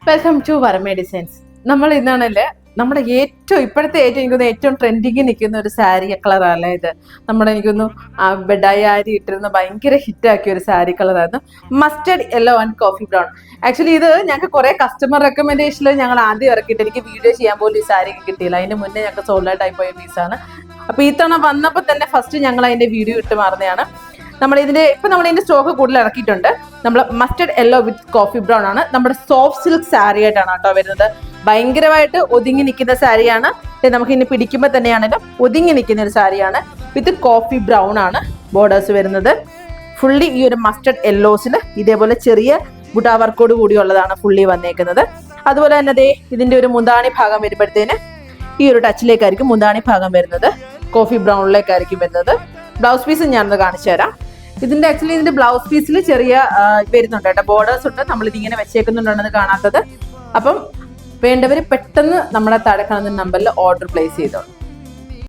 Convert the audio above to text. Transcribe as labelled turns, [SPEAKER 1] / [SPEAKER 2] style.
[SPEAKER 1] Welcome to Varma designs. നമ്മൾ ഇന്നാണല്ലേ നമ്മുടെ ഇപ്പോഴത്തെ ഏറ്റവും ട്രെൻഡിങ് നിൽക്കുന്ന ഒരു സാരി കളറല്ലേ ഇത്. എനിക്കൊന്നു ബെഡായി ആരി ഇട്ടിരുന്ന ഭയങ്കര ഹിറ്റാക്കിയ ഒരു സാരി കളറായിരുന്നു mustard yellow and coffee brown. Actually ഇത് ഞങ്ങൾക്ക് കുറെ കസ്റ്റമർ റെക്കമെൻഡേഷനിൽ ഞങ്ങൾ ആദ്യം ഇറക്കിയിട്ട് എനിക്ക് വീഡിയോ ചെയ്യാൻ പോലും ഈ സാരി കിട്ടിയില്ല. അതിന് മുന്നേ ഞങ്ങൾക്ക് സോൾഡ് ഔട്ട് ആയി പോയ പീസാണ്. അപ്പൊ ഈ തവണ വന്നപ്പോൾ തന്നെ ഫസ്റ്റ് ഞങ്ങൾ അതിന്റെ വീഡിയോ ഇട്ട് മാറുന്നതാണ്. നമ്മളിതിന്റെ സ്റ്റോക്ക് കൂടുതൽ ഇറക്കിയിട്ടുണ്ട്. നമ്മൾ മസ്റ്റർഡ് യെല്ലോ വിത്ത് കോഫി ബ്രൗൺ ആണ്. നമ്മുടെ സോഫ്റ്റ് സിൽക്ക് സാരി ആയിട്ടാണ് കേട്ടോ വരുന്നത്. ഭയങ്കരമായിട്ട് ഒതുങ്ങി നിൽക്കുന്ന സാരിയാണ്. നമുക്ക് ഇനി പിടിക്കുമ്പോൾ തന്നെയാണെങ്കിലും ഒതുങ്ങി നിൽക്കുന്ന ഒരു സാരിയാണ്. വിത്ത് കോഫി ബ്രൗൺ ആണ് ബോർഡേഴ്സ് വരുന്നത്. ഫുള്ളി ഈ ഒരു മസ്റ്റർഡ് യെല്ലോസിന് ഇതേപോലെ ചെറിയ ബുട്ടാ വർക്കോട് കൂടിയുള്ളതാണ് ഫുള്ളി വന്നേക്കുന്നത്. അതുപോലെ തന്നെ ഇതിന്റെ ഒരു മുന്താണി ഭാഗം വരുമ്പോഴത്തേന് ഈ ഒരു ടച്ചിലേക്കായിരിക്കും മുന്താണി ഭാഗം വരുന്നത്. കോഫി ബ്രൗണിലേക്കായിരിക്കും വരുന്നത്. ബ്ലൗസ് പീസ് ഞാനൊന്ന് കാണിച്ചു തരാം. ഇതിന്റെ ബ്ലൗസ് പീസിൽ ചെറിയ വരുന്നുണ്ട് കേട്ടോ, ബോർഡേഴ്സ് ഉണ്ട്. നമ്മളിത് ഇങ്ങനെ വെച്ചേക്കുന്നുണ്ടെന്ന് കാണാത്തത്. അപ്പം വേണ്ടവർ പെട്ടെന്ന് നമ്മളെ താഴെ കാണുന്ന നമ്പറിൽ ഓർഡർ പ്ലേസ് ചെയ്തോളൂ.